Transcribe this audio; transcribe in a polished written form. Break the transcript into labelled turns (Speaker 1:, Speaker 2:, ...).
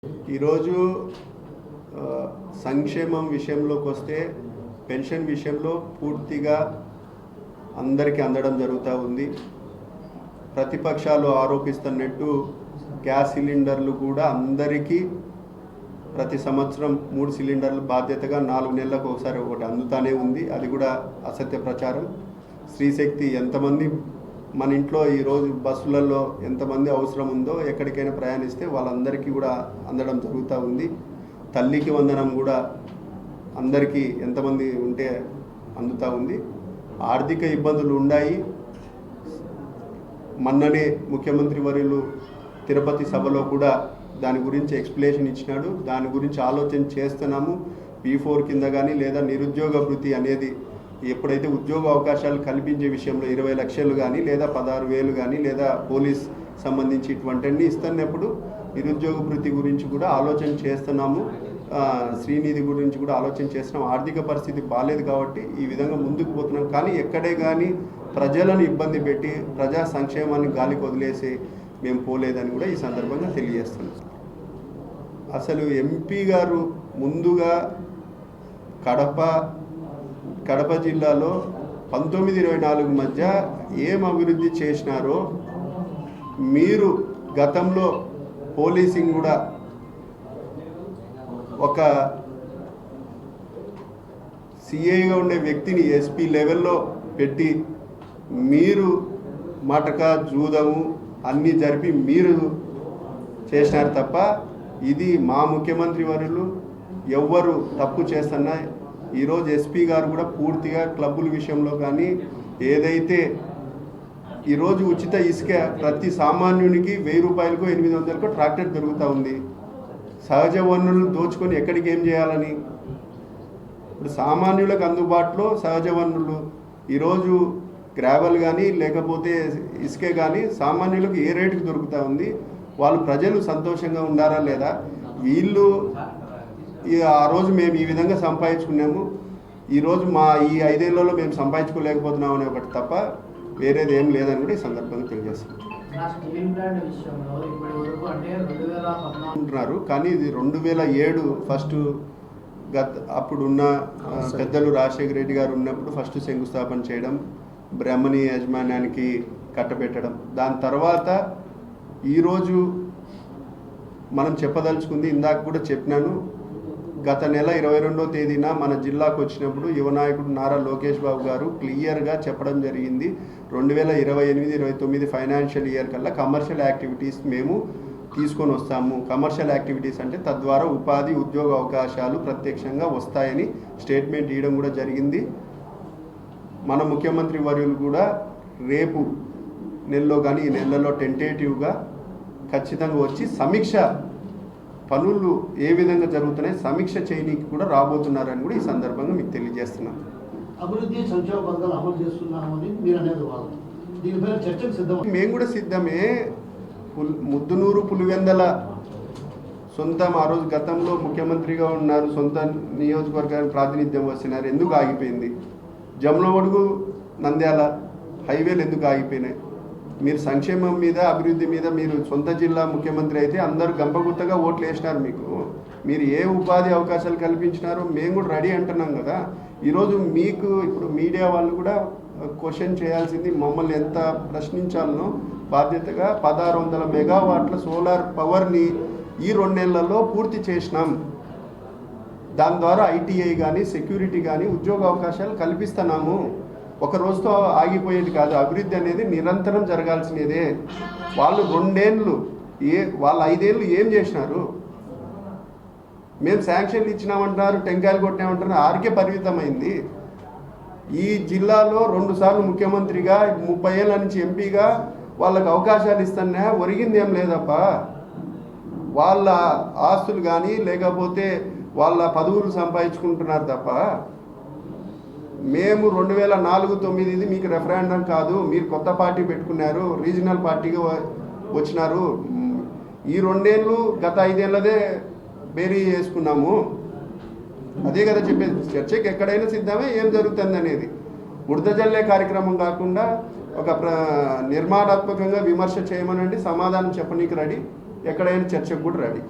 Speaker 1: ఈరోజు సంక్షేమం విషయంలోకి వస్తే పెన్షన్ విషయంలో పూర్తిగా అందరికీ అందడం జరుగుతూ ఉంది. ప్రతిపక్షాలు ఆరోపిస్తున్నట్టు గ్యాస్ సిలిండర్లు కూడా అందరికీ ప్రతి సంవత్సరం 3 సిలిండర్లు బాధ్యతగా 4 నెలలకు ఒకసారి ఒకటి అందుతానే ఉంది. అది కూడా అసత్య ప్రచారం. స్త్రీశక్తి ఎంతమంది మన ఇంట్లో ఈరోజు బస్సులలో ఎంతమంది అవసరం ఉందో ఎక్కడికైనా ప్రయాణిస్తే వాళ్ళందరికీ కూడా అందడం జరుగుతూ ఉంది. తల్లికి వందనం కూడా అందరికీ ఎంతమంది ఉంటే అందుతూ ఉంది. ఆర్థిక ఇబ్బందులు ఉన్నాయి. మొన్ననే ముఖ్యమంత్రి వర్యులు తిరుపతి సభలో కూడా దాని గురించి ఎక్స్ప్లెనేషన్ ఇచ్చినాడు. దాని గురించి ఆలోచన చేస్తున్నాము. P4 కింద కానీ లేదా నిరుద్యోగ భృతి అనేది ఎప్పుడైతే ఉద్యోగ అవకాశాలు కల్పించే విషయంలో 20 లక్షలు కానీ లేదా 16,000 కానీ లేదా పోలీస్ సంబంధించి ఇటువంటివన్నీ ఇస్తున్నప్పుడు నిరుద్యోగ భృతి గురించి కూడా ఆలోచన చేస్తున్నాము. శ్రీనిధి గురించి కూడా ఆలోచన చేస్తున్నాం. ఆర్థిక పరిస్థితి బాగాలేదు కాబట్టి ఈ విధంగా ముందుకు పోతున్నాం. కానీ ఎక్కడే కానీ ప్రజలను ఇబ్బంది పెట్టి ప్రజా సంక్షేమాన్ని గాలికి వదిలేసి మేము పోలేదని కూడా ఈ సందర్భంగా తెలియజేస్తున్నాం. అసలు ఎంపీ గారు ముందుగా కడప జిల్లాలో 1924 మధ్య ఏం అభివృద్ధి చేసినారో మీరు గతంలో పోలీసింగ్ కూడా ఒక సిఐగా ఉండే వ్యక్తిని ఎస్పీ లెవెల్లో పెట్టి మీరు మటక జూదము అన్నీ జరిపి మీరు చేసినారు తప్ప ఇది మా ముఖ్యమంత్రి వర్యులు ఎవ్వరు తప్పు చేస్తున్నా ఈరోజు ఎస్పీ గారు కూడా పూర్తిగా క్లబ్బుల విషయంలో కానీ ఏదైతే ఈరోజు ఉచిత ఇసుక ప్రతి సామాన్యునికి 1000 రూపాయలకు 800కు ట్రాక్టర్ దొరుకుతూ ఉంది. సహజ వనరులను దోచుకొని ఎక్కడికి ఏం చేయాలని ఇప్పుడు సామాన్యులకు అందుబాటులో సహజ వనరులు ఈరోజు గ్రావెల్ కానీ లేకపోతే ఇసుకే కానీ సామాన్యులకు ఏ రేటుకి దొరుకుతూ ఉంది. వాళ్ళు ప్రజలు సంతోషంగా ఉండారా లేదా? వీళ్ళు ఆ రోజు మేము ఈ విధంగా సంపాదించుకున్నాము, ఈరోజు మా ఈ 5 ఏళ్లలో మేము సంపాదించుకోలేకపోతున్నాం అనే ఒకటి తప్ప వేరేది ఏం లేదని కూడా ఈ సందర్భంగా తెలియజేస్తున్నాం. అంటున్నారు కానీ ఇది 2007 ఫస్ట్ అప్పుడున్న పెద్దలు రాజశేఖర రెడ్డి గారు ఉన్నప్పుడు ఫస్ట్ శంకుస్థాపన చేయడం, బ్రహ్మణి యాజమాన్యానికి కట్టబెట్టడం. దాని తర్వాత ఈరోజు మనం చెప్పదలుచుకుంది ఇందాక కూడా చెప్పినాను. గత నెల 22వ తేదీన మన జిల్లాకు వచ్చినప్పుడు యువ నాయకుడు నారా లోకేష్ బాబు గారు క్లియర్గా చెప్పడం జరిగింది. 2028-29 ఫైనాన్షియల్ ఇయర్ కల్లా కమర్షియల్ యాక్టివిటీస్ మేము తీసుకొని వస్తాము. కమర్షియల్ యాక్టివిటీస్ అంటే తద్వారా ఉపాధి ఉద్యోగ అవకాశాలు ప్రత్యక్షంగా వస్తాయని స్టేట్మెంట్ ఇవ్వడం కూడా జరిగింది. మన ముఖ్యమంత్రి వర్యులు కూడా రేపు నెలలో కానీ ఈ నెలలో టెంటేటివ్గా ఖచ్చితంగా వచ్చి సమీక్ష పనులు ఏ విధంగా జరుగుతున్నాయి సమీక్ష చేయడానికి కూడా రాబోతున్నారని కూడా ఈ సందర్భంగా మీకు తెలియజేస్తున్నాను.
Speaker 2: అభివృద్ధి సంక్షేమ పథకాలు అమలు చేస్తున్నామని మీరు అనేది వాళ్ళు దీనిపై చర్చకు సిద్ధం.
Speaker 1: మేము కూడా సిద్ధమే. ముద్దునూరు పులివెందల సొంతం ఆ రోజు గతంలో ముఖ్యమంత్రిగా ఉన్నారు, సొంత నియోజకవర్గానికి ప్రాతినిధ్యం వస్తున్నారు. ఎందుకు ఆగిపోయింది? జమ్లమడుగు నంద్యాల హైవేలు ఎందుకు ఆగిపోయినాయి? మీరు సంక్షేమం మీద అభివృద్ధి మీద మీరు సొంత జిల్లా ముఖ్యమంత్రి అయితే అందరూ గంపగుత్తగా ఓట్లు వేసినారు. మీరు ఏ ఉపాధి అవకాశాలు కల్పించినారో మేము కూడా రెడీ అంటున్నాం కదా. ఈరోజు మీకు ఇప్పుడు మీడియా వాళ్ళు కూడా క్వశ్చన్ చేయాల్సింది మమ్మల్ని ఎంత ప్రశ్నించాలనో బాధ్యతగా 1600 మెగావాట్ల సోలార్ పవర్ని ఈ 2 నెలల్లో పూర్తి చేసినాం. దాని ద్వారా ఐటీఐ కానీ సెక్యూరిటీ కానీ ఉద్యోగ అవకాశాలు కల్పిస్తున్నాము. ఒక రోజుతో ఆగిపోయేది కాదు. అభివృద్ధి అనేది నిరంతరం జరగాల్సినదే. వాళ్ళు 2 ఏళ్ళు వాళ్ళు 5 ఏళ్ళు ఏం చేసినారు? మేము శాంక్షన్లు ఇచ్చినామంటున్నారు, టెంకాయలు కొట్టినామంటున్నారు, ఆరికే పరిమితమైంది. ఈ జిల్లాలో 2 సార్లు ముఖ్యమంత్రిగా 30 ఏళ్ళ నుంచి ఎంపీగా వాళ్ళకు అవకాశాలు ఇస్తున్నా ఒరిగింది ఏం లేదప్ప. వాళ్ళ ఆస్తులు కానీ లేకపోతే వాళ్ళ పదవులు సంపాదించుకుంటున్నారు తప్ప మేము 2004-9 ఇది మీకు రెఫరెండం కాదు. మీరు కొత్త పార్టీ పెట్టుకున్నారు, రీజనల్ పార్టీగా వచ్చినారు. ఈ 2 ఏళ్ళు గత 5 ఏళ్ళదే బేరీ చేసుకున్నాము. అదే కదా చెప్పేది. చర్చకి ఎక్కడైనా సిద్ధమే ఏం జరుగుతుంది అనేది. బురద జల్లే కార్యక్రమం కాకుండా ఒక నిర్మాణాత్మకంగా విమర్శ చేయమనండి, సమాధానం చెప్పనీకి రెడీ, ఎక్కడైనా చర్చకు కూడా రెడీ.